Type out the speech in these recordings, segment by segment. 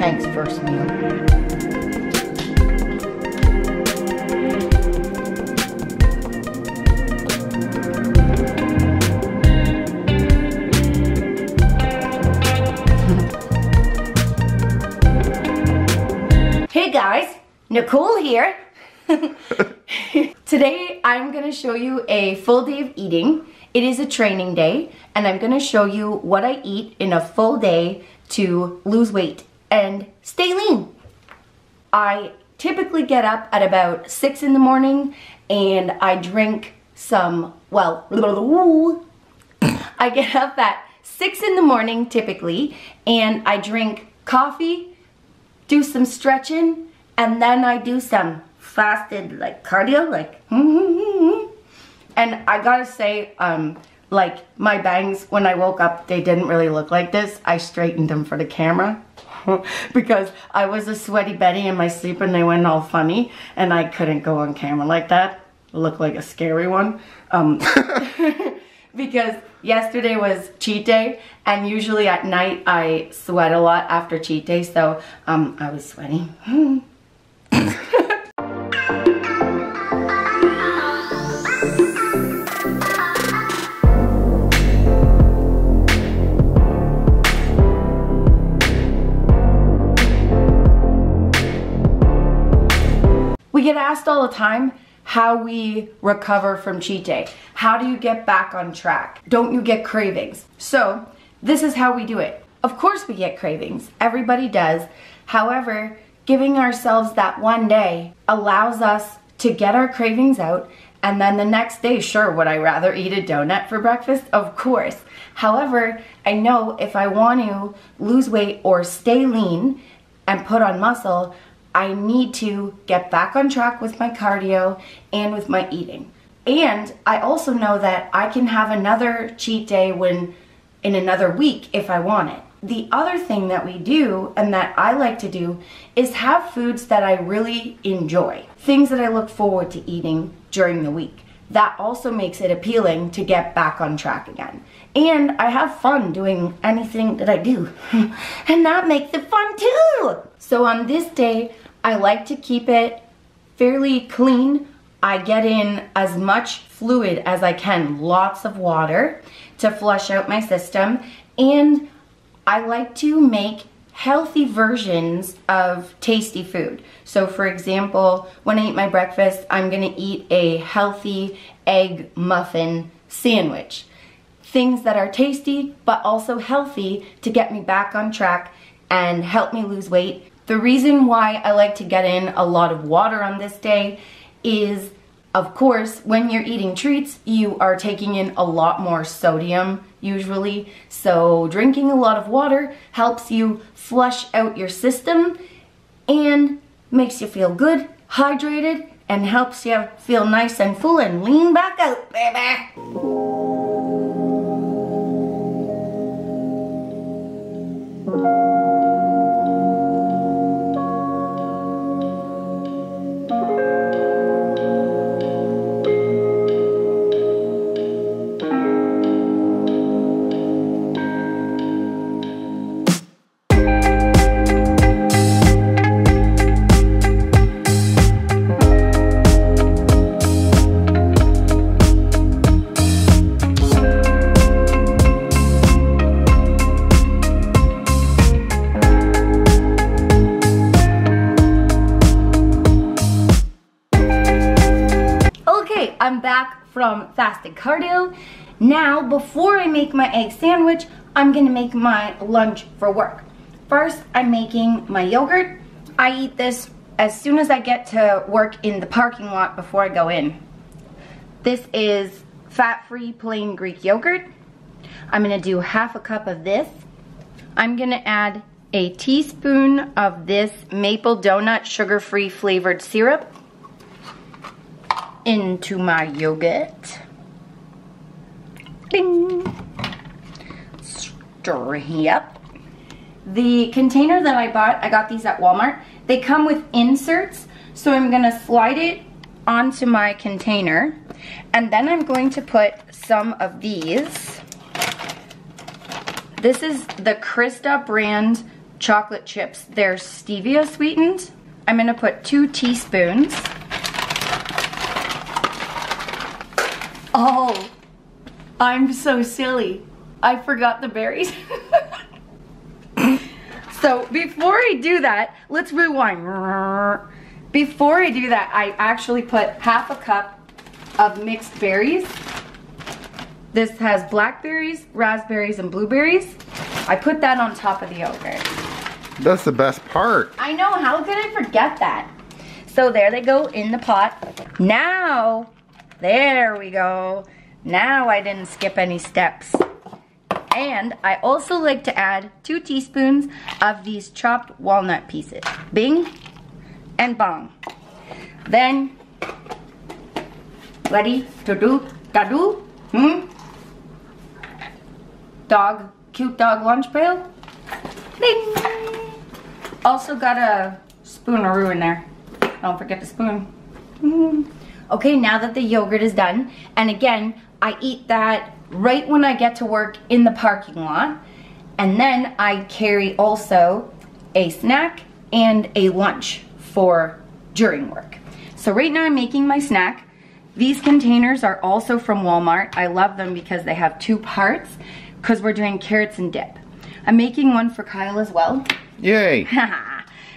Thanks, first meal. Hey guys, Nicole here. Today I'm gonna show you a full day of eating. It is a training day and I'm gonna show you what I eat in a full day to lose weight and stay lean. I typically get up at about 6 in the morning and I drink some, well, I get up at 6 in the morning typically and I drink coffee, do some stretching, and then I do some fasted like cardio, like and I gotta say, like my bangs when I woke up, they didn't really look like this. I straightened them for the camera because I was a sweaty Betty in my sleep and they went all funny and I couldn't go on camera like that. It looked like a scary one. Because yesterday was cheat day and usually at night I sweat a lot after cheat day, so I was sweating. We get asked all the time how we recover from cheat day. How do you get back on track? Don't you get cravings? So this is how we do it. Of course we get cravings. Everybody does. However, giving ourselves that one day allows us to get our cravings out, and then the next day, sure, would I rather eat a donut for breakfast? Of course. However, I know if I want to lose weight or stay lean and put on muscle, I need to get back on track with my cardio and with my eating. And I also know that I can have another cheat day in another week if I want it. The other thing that we do and that I like to do is have foods that I really enjoy. Things that I look forward to eating during the week. That also makes it appealing to get back on track again. And I have fun doing anything that I do. And that makes it fun too. So on this day, I like to keep it fairly clean. I get in as much fluid as I can, lots of water to flush out my system. And I like to make healthy versions of tasty food. So for example, when I eat my breakfast, I'm gonna eat a healthy egg muffin sandwich. Things that are tasty, but also healthy to get me back on track and help me lose weight. The reason why I like to get in a lot of water on this day is, of course, when you're eating treats, you are taking in a lot more sodium usually. So drinking a lot of water helps you flush out your system and makes you feel good, hydrated, and helps you feel nice and full and lean back out, baby. I'm back from fasted cardio. Now, before I make my egg sandwich, I'm gonna make my lunch for work. First, I'm making my yogurt. I eat this as soon as I get to work in the parking lot before I go in. This is fat-free plain Greek yogurt. I'm gonna do half a cup of this. I'm gonna add a teaspoon of this maple donut sugar-free flavored syrup into my yogurt. Bing. Stir it up. The container that I bought, I got these at Walmart. They come with inserts, so I'm gonna slide it onto my container, and then I'm going to put some of these. This is the Krista brand chocolate chips. They're stevia sweetened. I'm gonna put 2 teaspoons. Oh, I'm so silly. I forgot the berries. So before I do that, let's rewind. Before I do that, I actually put half a cup of mixed berries. This has blackberries, raspberries, and blueberries. I put that on top of the yogurt. That's the best part. I know, how could I forget that? So there they go in the pot. Now, there we go. Now I didn't skip any steps. And I also like to add 2 teaspoons of these chopped walnut pieces. Bing and bong. Then, ready to do, da-do, Dog, cute dog lunch pail. Ding. Also got a spooneroo in there. Don't forget the spoon. Okay, now that the yogurt is done, and again, I eat that right when I get to work in the parking lot, and then I carry also a snack and a lunch for during work. So right now I'm making my snack. These containers are also from Walmart. I love them because they have 2 parts, because we're doing carrots and dip. I'm making one for Kyle as well. Yay!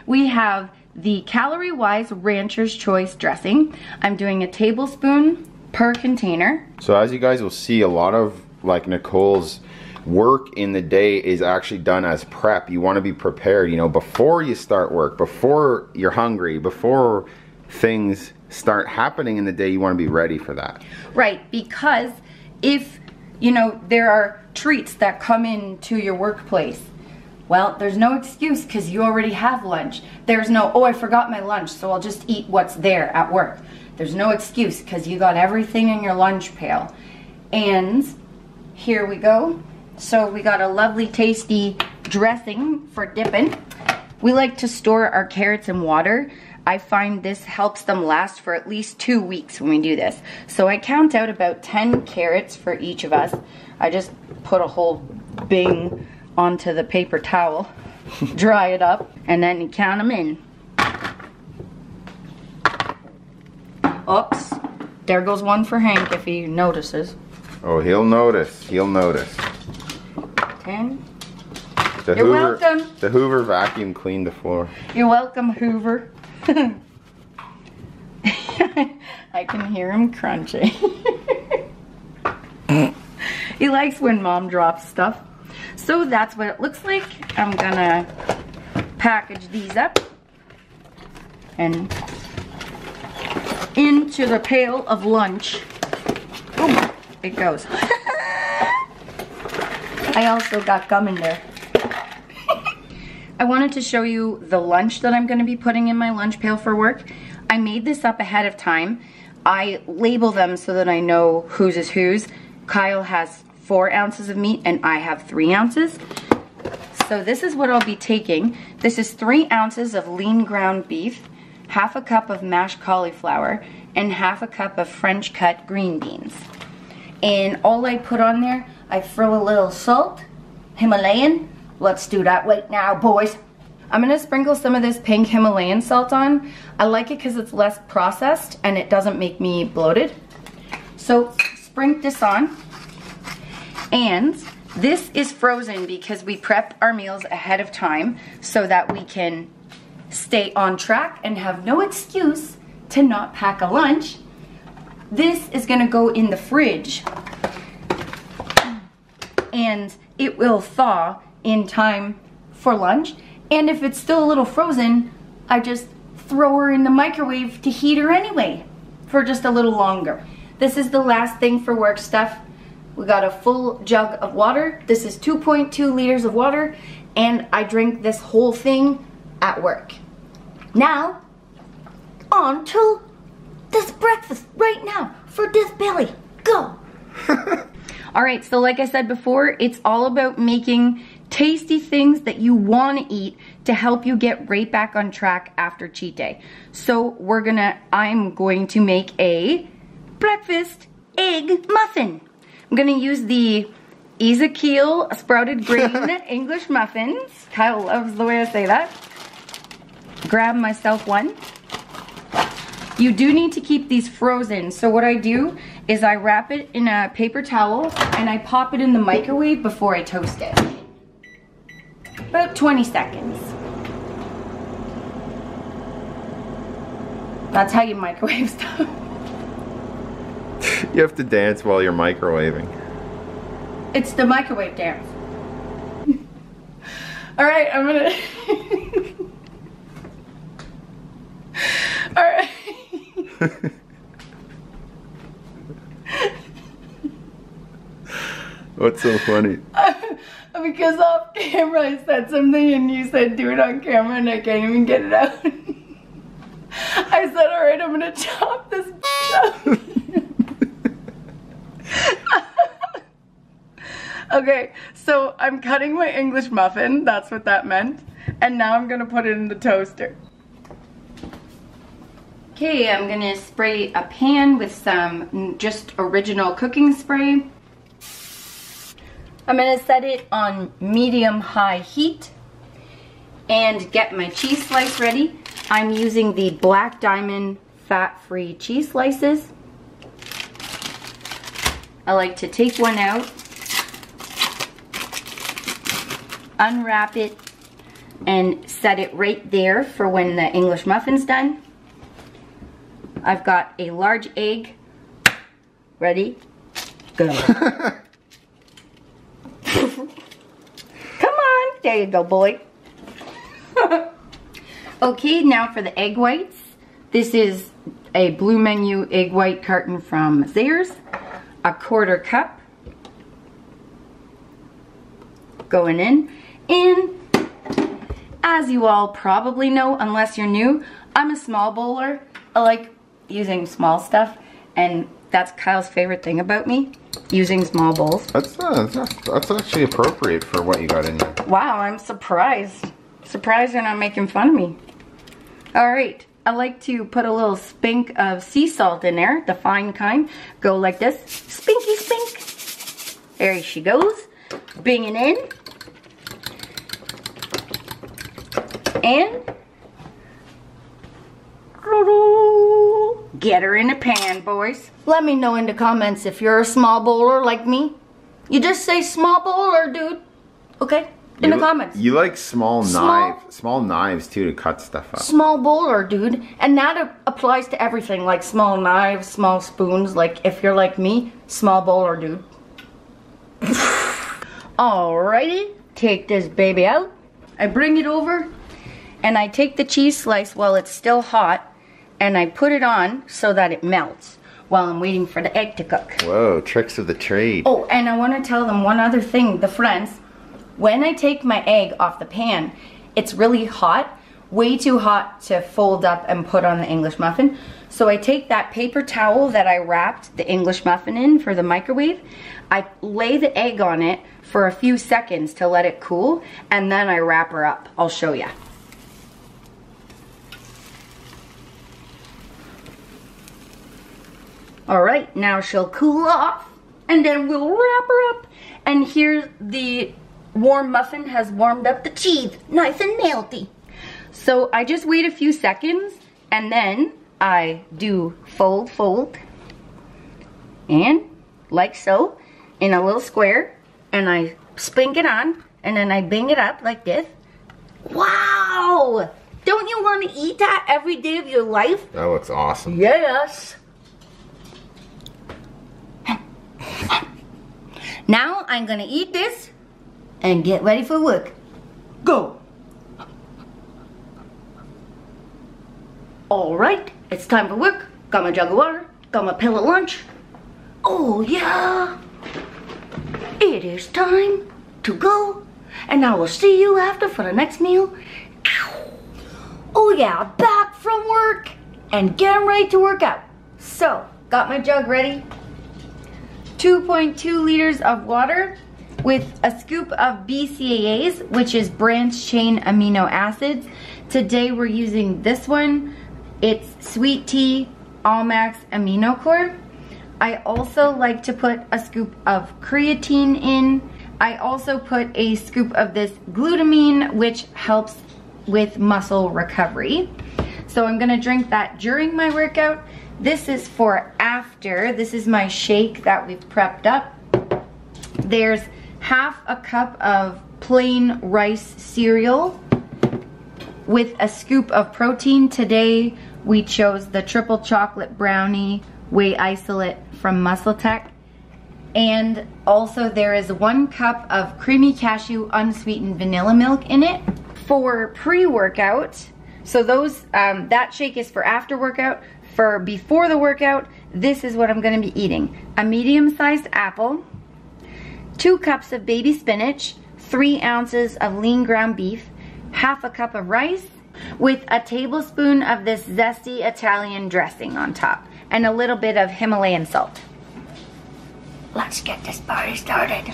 We have the Calorie Wise Rancher's Choice dressing. I'm doing a tablespoon per container. So as you guys will see, a lot of like Nicole's work in the day is actually done as prep. You want to be prepared, you know, before you start work, before you're hungry, before things start happening in the day, you want to be ready for that. Right, because if, you know, there are treats that come into your workplace, well, there's no excuse because you already have lunch. There's no, oh, I forgot my lunch, so I'll just eat what's there at work. There's no excuse because you got everything in your lunch pail. And here we go. So we got a lovely tasty dressing for dipping. We like to store our carrots in water. I find this helps them last for at least 2 weeks when we do this. So I count out about 10 carrots for each of us. I just put a whole bing onto the paper towel, dry it up, and then you count them in. Oops, there goes one for Hank if he notices. Oh, he'll notice. He'll notice. 10. The You're Hoover, welcome. The Hoover vacuum cleaned the floor. You're welcome, Hoover. I can hear him crunching. He likes when Mom drops stuff. So that's what it looks like. I'm gonna package these up and into the pail of lunch. Boom, it goes. I also got gum in there. I wanted to show you the lunch that I'm gonna be putting in my lunch pail for work. I made this up ahead of time. I label them so that I know whose is whose. Kyle has 4 ounces of meat and I have 3 ounces. So this is what I'll be taking. This is 3 ounces of lean ground beef, half a cup of mashed cauliflower, and half a cup of French cut green beans. And all I put on there, I throw a little salt, Himalayan. Let's do that right now, boys. I'm gonna sprinkle some of this pink Himalayan salt on. I like it because it's less processed and it doesn't make me bloated. So sprinkle this on. And this is frozen because we prep our meals ahead of time so that we can stay on track and have no excuse to not pack a lunch. This is gonna go in the fridge and it will thaw in time for lunch. And if it's still a little frozen, I just throw her in the microwave to heat her anyway for just a little longer. This is the last thing for work stuff. We got a full jug of water. This is 2.2 liters of water, and I drink this whole thing at work. Now, on to this breakfast right now for this belly. Go! All right, so like I said before, it's all about making tasty things that you want to eat to help you get right back on track after cheat day. So I'm going to make a breakfast egg muffin. I'm gonna use the Ezekiel sprouted grain English muffins. Kyle loves the way I say that. Grab myself one. You do need to keep these frozen. So what I do is I wrap it in a paper towel and I pop it in the microwave before I toast it. About 20 seconds. That's how you microwave stuff. You have to dance while you're microwaving. It's the microwave dance. All right, I'm gonna... All right. What's so funny? Because off camera I said something and you said do it on camera and I can't even get it out. I said, all right, I'm gonna chop this up. Okay, so I'm cutting my English muffin. That's what that meant. And now I'm gonna put it in the toaster. Okay, I'm gonna spray a pan with some just original cooking spray. I'm gonna set it on medium-high heat and get my cheese slice ready. I'm using the Black Diamond fat-free cheese slices. I like to take one out, unwrap it, and set it right there for when the English muffin's done. I've got a large egg. Ready? Go. Come on. There you go, boy. Okay, now for the egg whites. This is a Blue Menu egg white carton from Zayre's. A 1/4 cup. Going in. And as you all probably know, unless you're new, I'm a small bowler. I like using small stuff, and that's Kyle's favorite thing about me, using small bowls. That's actually appropriate for what you got in there. Wow, I'm surprised. Surprised you're not making fun of me. Alright, I like to put a little spink of sea salt in there, the fine kind. Go like this, spinky spink. There she goes. Bring it in. And get her in a pan, boys. Let me know in the comments if you're a small bowler like me. You just say small bowler, dude. Okay? In the comments. You like small knives too to cut stuff up. Small bowler, dude. And that applies to everything, like small knives, small spoons. Like if you're like me, small bowler, dude. Alrighty, take this baby out. I bring it over and I take the cheese slice while it's still hot and I put it on so that it melts while I'm waiting for the egg to cook. Whoa, tricks of the trade. Oh, and I want to tell them one other thing, the friends. When I take my egg off the pan, it's really hot, way too hot to fold up and put on the English muffin. So I take that paper towel that I wrapped the English muffin in for the microwave, I lay the egg on it for a few seconds to let it cool, and then I wrap her up. I'll show you. Alright, now she'll cool off, and then we'll wrap her up. And here's the warm muffin has warmed up the cheese, nice and melty. So I just wait a few seconds, and then I do fold, and like so, in a little square, and I spink it on, and then I bang it up like this. Wow! Don't you want to eat that every day of your life? That looks awesome. Yes. Now I'm gonna eat this and get ready for work. Go! Alright, it's time for work. Got my jug of water, got my pellet lunch. Oh yeah! It is time to go, and I will see you after for the next meal. Ow. Oh yeah, back from work and getting ready to work out. So, got my jug ready. 2.2 liters of water with a scoop of BCAAs, which is branched chain amino acids. Today we're using this one. It's Sweet Tea Allmax Amino Core. I also like to put a scoop of creatine in I also put a scoop of this glutamine, which helps with muscle recovery. So I'm gonna drink that during my workout. This is for after. This is my shake that we've prepped up. There's half a cup of plain rice cereal with a scoop of protein. Today we chose the triple chocolate brownie whey isolate from Muscle Tech. And also there is 1 cup of creamy cashew unsweetened vanilla milk in it. For pre-workout, so those that shake is for after workout. For before the workout, this is what I'm gonna be eating. A medium-sized apple, 2 cups of baby spinach, 3 ounces of lean ground beef, half a cup of rice, with a tablespoon of this zesty Italian dressing on top, and a little bit of Himalayan salt. Let's get this party started.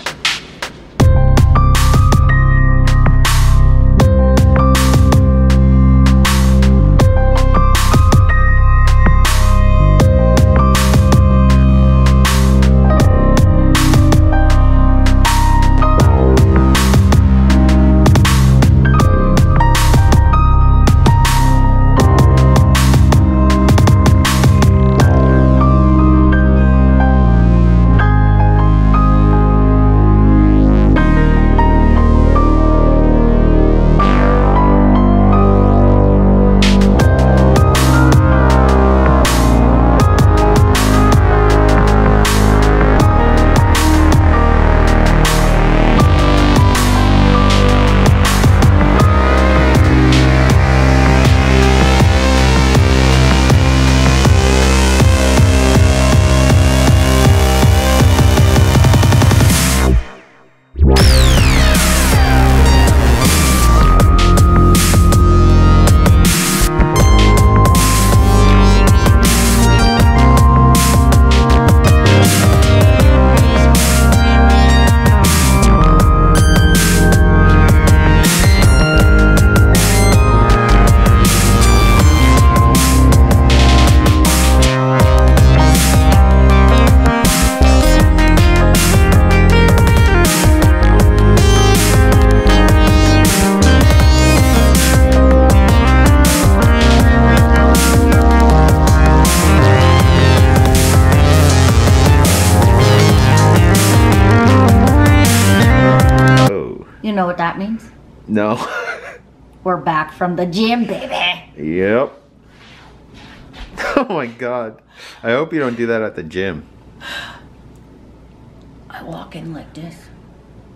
Know what that means? No. We're back from the gym, baby. Yep. Oh my god. I hope you don't do that at the gym. I walk in like this.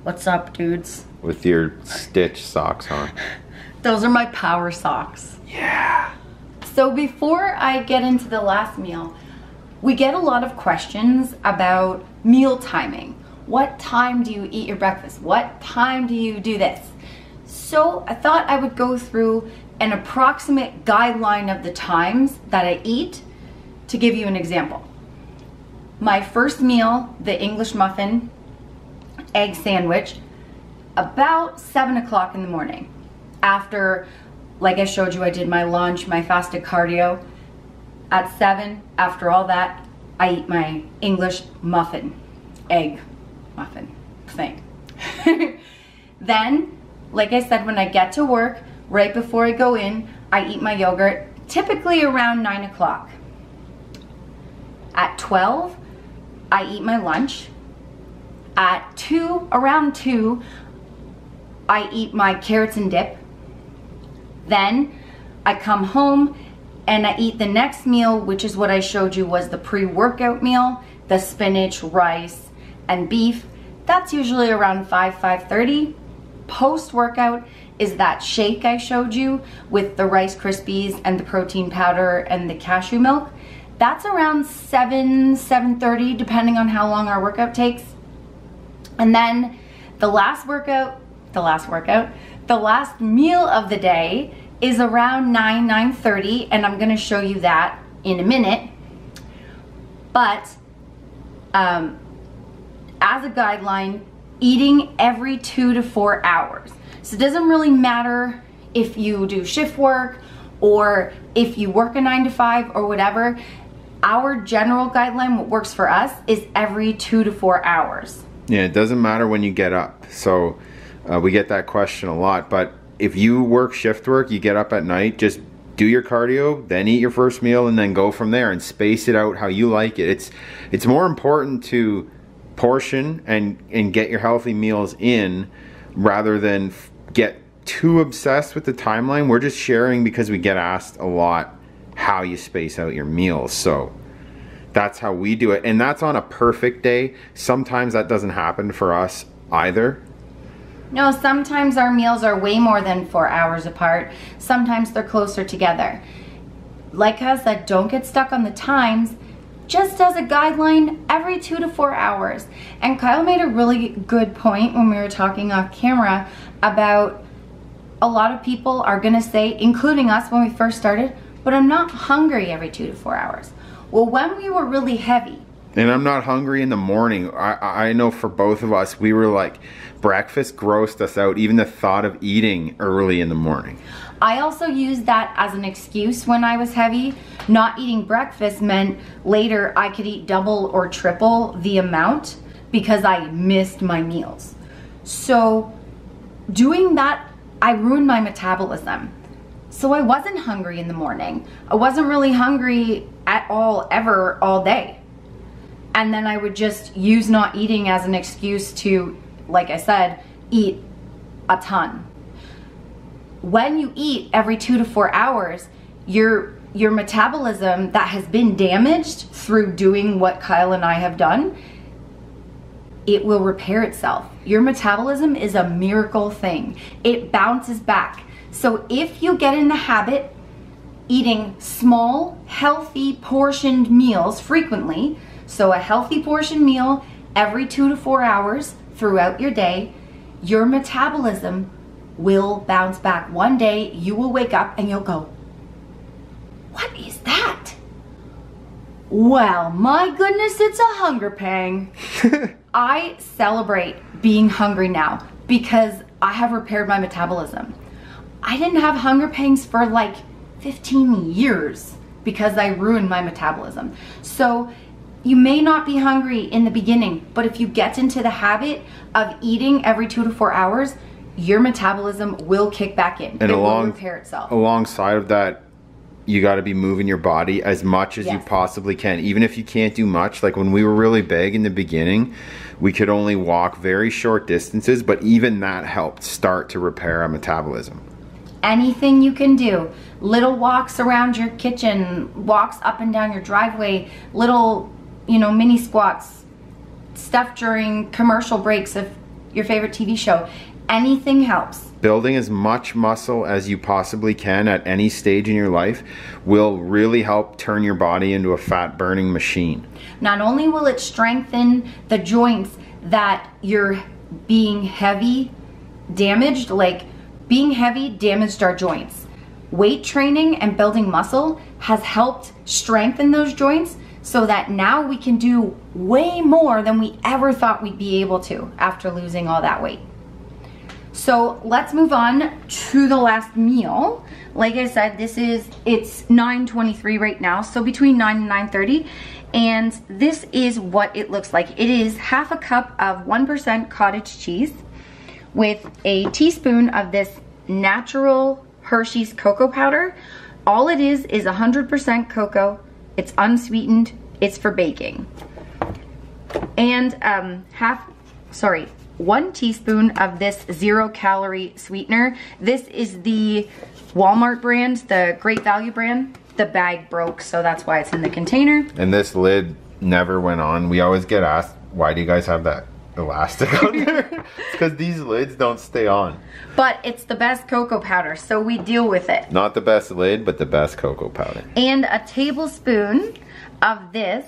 What's up, dudes? With your Stitch socks on. Those are my power socks. Yeah. So before I get into the last meal, we get a lot of questions about meal timing. What time do you eat your breakfast? What time do you do this? So I thought I would go through an approximate guideline of the times that I eat to give you an example. My first meal, the English muffin, egg sandwich, about 7 o'clock in the morning. After, like I showed you, I did my lunch, my fasted cardio. At 7, after all that, I eat my English muffin, egg muffin thing. Then, like I said, when I get to work, right before I go in, I eat my yogurt, typically around 9 o'clock. At 12, I eat my lunch. At 2, around 2, I eat my carrots and dip. Then I come home and I eat the next meal, which is what I showed you was the pre-workout meal, the spinach, rice, and beef. That's usually around 5:30. Post-workout is that shake I showed you with the Rice Krispies and the protein powder and the cashew milk. That's around 7:30, depending on how long our workout takes. And then the last meal of the day is around 9:30, and I'm gonna show you that in a minute. But as a guideline, eating every 2 to 4 hours. So it doesn't really matter if you do shift work or if you work a 9 to 5 or whatever. Our general guideline, what works for us, is every 2 to 4 hours. Yeah, it doesn't matter when you get up. So we get that question a lot. But if you work shift work, you get up at night, just do your cardio, then eat your first meal, and then go from there and space it out how you like it. It's more important to portion and get your healthy meals in rather than get too obsessed with the timeline. We're just sharing because we get asked a lot how you space out your meals. So that's how we do it. And that's on a perfect day. Sometimes that doesn't happen for us either. No, sometimes our meals are way more than 4 hours apart. Sometimes they're closer together. Like I said, don't get stuck on the times. Just as a guideline, every 2 to 4 hours. And Kyle made a really good point when we were talking off camera about a lot of people are gonna say, including us when we first started, but I'm not hungry every 2 to 4 hours. Well, when we were really heavy, and I'm not hungry in the morning. I know for both of us, we were like, breakfast grossed us out, even the thought of eating early in the morning. I also used that as an excuse when I was heavy. Not eating breakfast meant later I could eat double or triple the amount because I missed my meals. So doing that, I ruined my metabolism. So I wasn't hungry in the morning. I wasn't really hungry at all, ever, all day. And then I would just use not eating as an excuse to, like I said, eat a ton. When you eat every 2 to 4 hours, your metabolism that has been damaged through doing what Kyle and I have done, it will repair itself. Your metabolism is a miracle thing. It bounces back. So if you get in the habit eating small, healthy, portioned meals frequently, so a healthy portion meal every 2 to 4 hours throughout your day, your metabolism will bounce back. One day you will wake up and you'll go, what is that? Well, my goodness, it's a hunger pang. I celebrate being hungry now because I have repaired my metabolism. I didn't have hunger pangs for like 15 years because I ruined my metabolism. So you may not be hungry in the beginning, but if you get into the habit of eating every 2 to 4 hours, your metabolism will kick back in. And it will repair itself. Alongside of that, you got to be moving your body as much as you possibly can. Even if you can't do much, like when we were really big in the beginning, we could only walk very short distances, but even that helped start to repair our metabolism. Anything you can do, little walks around your kitchen, walks up and down your driveway, little, mini squats, stuff during commercial breaks of your favorite TV show, anything helps. Building as much muscle as you possibly can at any stage in your life will really help turn your body into a fat burning machine. Not only will it strengthen the joints that you're being heavy damaged, like being heavy damaged our joints. Weight training and building muscle has helped strengthen those joints so that now we can do way more than we ever thought we'd be able to after losing all that weight. So let's move on to the last meal. Like I said, it's 9:23 right now, so between 9 and 9:30. And this is what it looks like. It is half a cup of 1% cottage cheese with a teaspoon of this natural Hershey's cocoa powder. All it is 100% cocoa. It's unsweetened. It's for baking. And 1 teaspoon of this 0-calorie sweetener. This is the Walmart brand, the Great Value brand. The bag broke, so that's why it's in the container. And this lid never went on. We always get asked, why do you guys have that elastic on there? It's because these lids don't stay on. But it's the best cocoa powder, so we deal with it. Not the best lid, but the best cocoa powder. And a tablespoon of this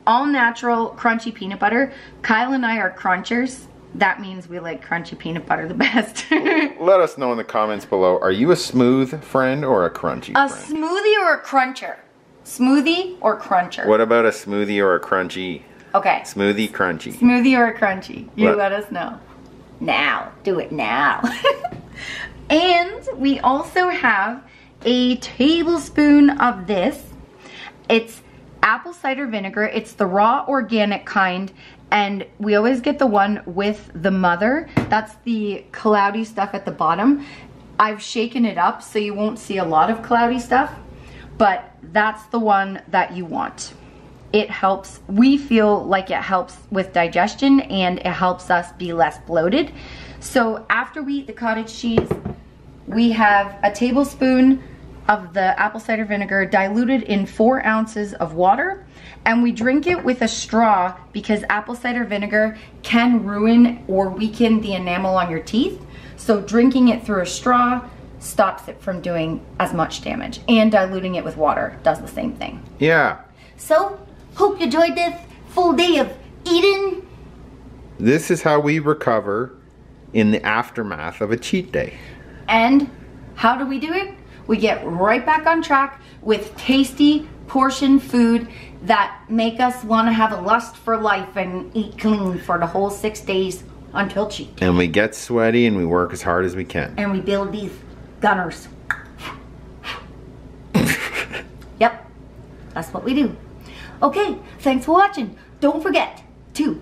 all-natural crunchy peanut butter. Kyle and I are crunchers. That means we like crunchy peanut butter the best. Let us know in the comments below. Are you a smooth friend or a crunchy friend? A smoothie or a cruncher? Smoothie or cruncher? What about a smoothie or a crunchy? Okay. Smoothie, crunchy. Smoothie or a crunchy? You let us know. Now. Do it now. And we also have a tablespoon of this. It's apple cider vinegar. It's the raw organic kind, And we always get the one with the mother. That's the cloudy stuff at the bottom. I've shaken it up so you won't see a lot of cloudy stuff, but that's the one that you want. It helps, we feel like it helps with digestion and it helps us be less bloated. So after we eat the cottage cheese, we have a tablespoon of the apple cider vinegar diluted in 4 ounces of water, and we drink it with a straw because apple cider vinegar can ruin or weaken the enamel on your teeth. So drinking it through a straw stops it from doing as much damage, and diluting it with water does the same thing. Yeah. So, hope you enjoyed this full day of eating. This is how we recover in the aftermath of a cheat day. And how do we do it? We get right back on track with tasty portion food that make us want to have a lust for life and eat clean for the whole 6 days until cheat day. And we get sweaty and we work as hard as we can. And we build these gunners. Yep, that's what we do. Okay, thanks for watching. Don't forget to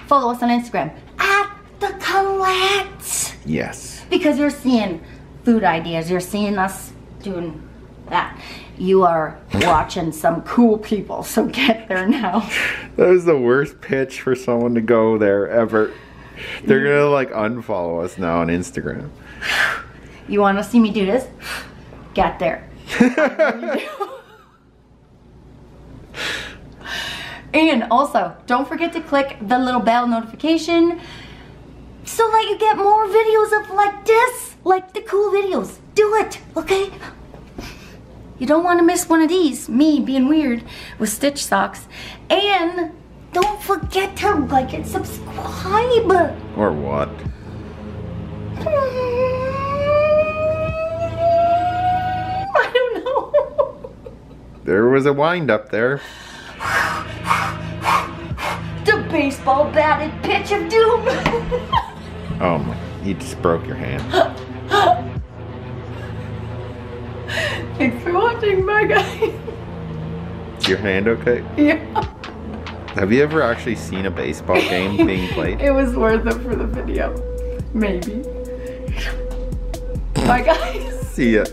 follow us on Instagram at The Colette. Yes. Because you're seeing food ideas. You're seeing us doing that. You are watching some cool people, so get there now. That was the worst pitch for someone to go there ever. They're gonna like unfollow us now on Instagram. You want to see me do this? Get there. And also, don't forget to click the little bell notification so that you get more videos of like this, like the cool videos. Do it, okay? You don't want to miss one of these, me being weird with stitch socks. And don't forget to like and subscribe. Or what? I don't know. There was a wind up there. The baseball batted pitch of doom. Oh my, you just broke your hand. Thanks for watching, bye guys. Is your hand okay? Yeah. Have you ever actually seen a baseball game being played? It was worth it for the video. Maybe. Bye guys. See ya.